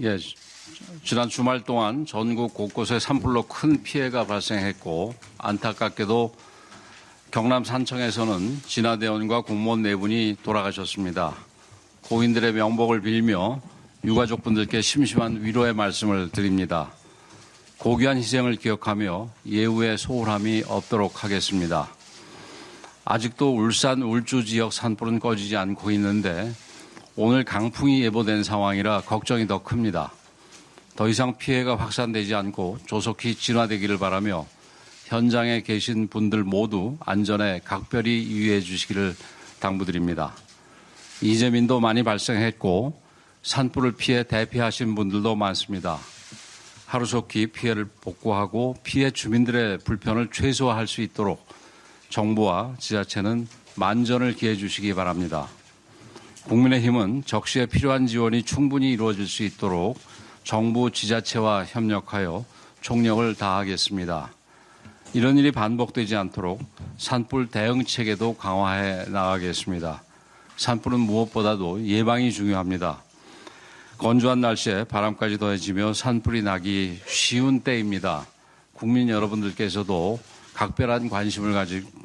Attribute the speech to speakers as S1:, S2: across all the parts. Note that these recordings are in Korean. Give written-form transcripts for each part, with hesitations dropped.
S1: 예, 지난 주말 동안 전국 곳곳에 산불로 큰 피해가 발생했고 안타깝게도 경남 산청에서는 진화대원과 공무원 4분이 돌아가셨습니다. 고인들의 명복을 빌며 유가족분들께 심심한 위로의 말씀을 드립니다. 고귀한 희생을 기억하며 예우의 소홀함이 없도록 하겠습니다. 아직도 울산 울주 지역 산불은 꺼지지 않고 있는데 오늘 강풍이 예보된 상황이라 걱정이 더 큽니다. 더 이상 피해가 확산되지 않고 조속히 진화되기를 바라며 현장에 계신 분들 모두 안전에 각별히 유의해 주시기를 당부드립니다. 이재민도 많이 발생했고 산불을 피해 대피하신 분들도 많습니다. 하루속히 피해를 복구하고 피해 주민들의 불편을 최소화할 수 있도록 정부와 지자체는 만전을 기해 주시기 바랍니다. 국민의힘은 적시에 필요한 지원이 충분히 이루어질 수 있도록 정부 지자체와 협력하여 총력을 다하겠습니다. 이런 일이 반복되지 않도록 산불 대응 체계도 강화해 나가겠습니다. 산불은 무엇보다도 예방이 중요합니다. 건조한 날씨에 바람까지 더해지며 산불이 나기 쉬운 때입니다. 국민 여러분들께서도 각별한 관심을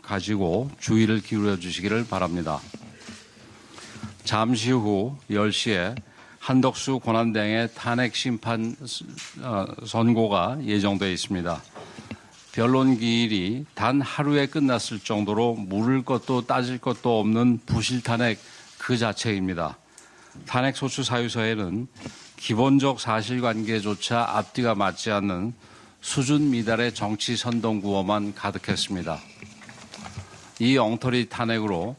S1: 가지고 주의를 기울여 주시기를 바랍니다. 잠시 후 10시에 한덕수 권한대행의 탄핵 심판 선고가 예정되어 있습니다. 변론 기일이 단 하루에 끝났을 정도로 물을 것도 따질 것도 없는 부실 탄핵 그 자체입니다. 탄핵 소추 사유서에는 기본적 사실관계조차 앞뒤가 맞지 않는 수준 미달의 정치 선동구호만 가득했습니다. 이 엉터리 탄핵으로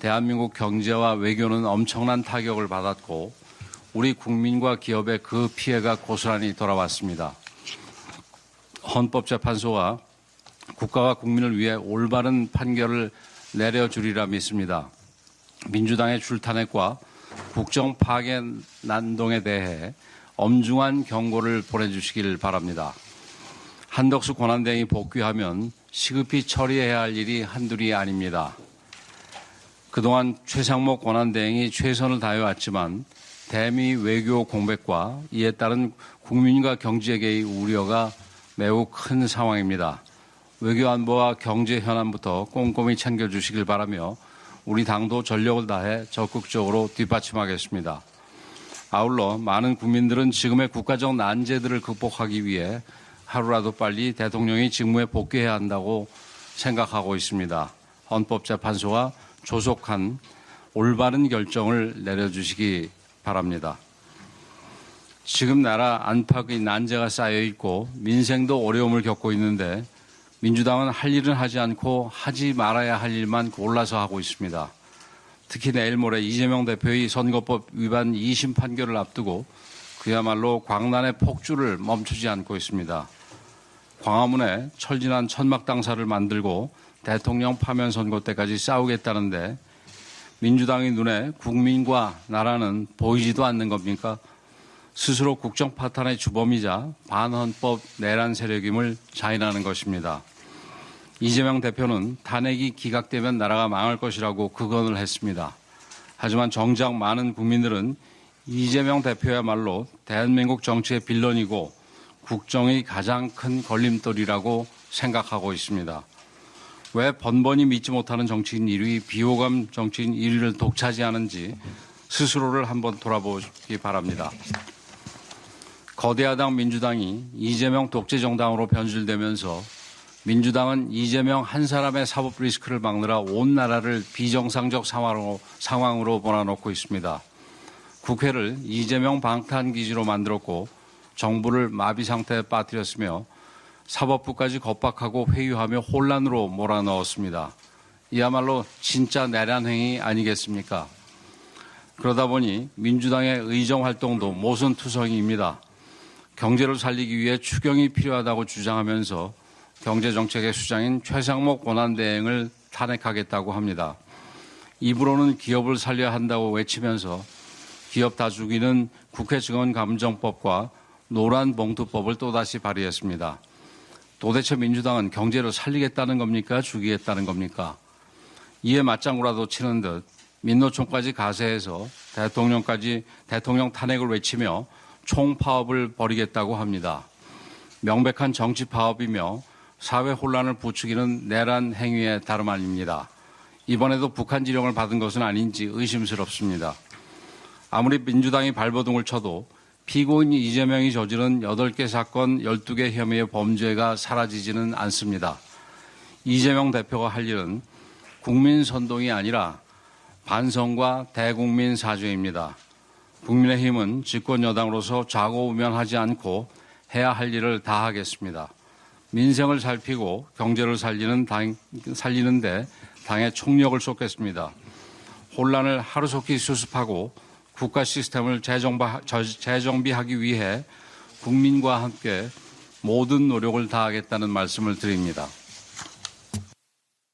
S1: 대한민국 경제와 외교는 엄청난 타격을 받았고 우리 국민과 기업의 그 피해가 고스란히 돌아왔습니다. 헌법재판소가 국가와 국민을 위해 올바른 판결을 내려주리라 믿습니다. 민주당의 줄탄핵과 국정 파괴 난동에 대해 엄중한 경고를 보내주시길 바랍니다. 한덕수 권한대행이 복귀하면 시급히 처리해야 할 일이 한둘이 아닙니다. 그동안 최상목 권한대행이 최선을 다해왔지만 대미 외교 공백과 이에 따른 국민과 경제계의 우려가 매우 큰 상황입니다. 외교안보와 경제 현안부터 꼼꼼히 챙겨주시길 바라며 우리 당도 전력을 다해 적극적으로 뒷받침하겠습니다. 아울러 많은 국민들은 지금의 국가적 난제들을 극복하기 위해 하루라도 빨리 대통령이 직무에 복귀해야 한다고 생각하고 있습니다. 헌법재판소가 조속한 올바른 결정을 내려주시기 바랍니다. 지금 나라 안팎의 난제가 쌓여있고 민생도 어려움을 겪고 있는데 민주당은 할 일은 하지 않고 하지 말아야 할 일만 골라서 하고 있습니다. 특히 내일 모레 이재명 대표의 선거법 위반 2심 판결을 앞두고 그야말로 광란의 폭주를 멈추지 않고 있습니다. 광화문에 철진한 천막당사를 만들고 대통령 파면 선거 때까지 싸우겠다는데 민주당의 눈에 국민과 나라는 보이지도 않는 겁니까? 스스로 국정 파탄의 주범이자 반헌법 내란 세력임을 자인하는 것입니다. 이재명 대표는 탄핵이 기각되면 나라가 망할 것이라고 극언을 했습니다. 하지만 정작 많은 국민들은 이재명 대표야말로 대한민국 정치의 빌런이고 국정의 가장 큰 걸림돌이라고 생각하고 있습니다. 왜 번번이 믿지 못하는 정치인 1위, 비호감 정치인 1위를 독차지하는지 스스로를 한번 돌아보기 바랍니다. 거대야당 민주당이 이재명 독재정당으로 변질되면서 민주당은 이재명 한 사람의 사법 리스크를 막느라 온 나라를 비정상적 상황으로 몰아넣고 있습니다. 국회를 이재명 방탄기지로 만들었고 정부를 마비 상태에 빠뜨렸으며 사법부까지 겁박하고 회유하며 혼란으로 몰아넣었습니다. 이야말로 진짜 내란 행위 아니겠습니까? 그러다 보니 민주당의 의정활동도 모순투성이입니다. 경제를 살리기 위해 추경이 필요하다고 주장하면서 경제정책의 수장인 최상목 권한대행을 탄핵하겠다고 합니다. 입으로는 기업을 살려야 한다고 외치면서 기업 다죽이는 국회 증언감정법과 노란봉투법을 또다시 발의했습니다. 도대체 민주당은 경제를 살리겠다는 겁니까? 죽이겠다는 겁니까? 이에 맞장구라도 치는 듯 민노총까지 가세해서 대통령 탄핵을 외치며 총파업을 벌이겠다고 합니다. 명백한 정치 파업이며 사회 혼란을 부추기는 내란 행위에 다름 아닙니다. 이번에도 북한 지령을 받은 것은 아닌지 의심스럽습니다. 아무리 민주당이 발버둥을 쳐도 피고인 이재명이 저지른 8개 사건 12개 혐의의 범죄가 사라지지는 않습니다. 이재명 대표가 할 일은 국민 선동이 아니라 반성과 대국민 사죄입니다. 국민의힘은 집권여당으로서 좌고우면하지 않고 해야 할 일을 다 하겠습니다. 민생을 살피고 경제를 살리는데 당의 총력을 쏟겠습니다. 혼란을 하루속히 수습하고 국가 시스템을 재정비하기 위해 국민과 함께 모든 노력을 다하겠다는 말씀을 드립니다.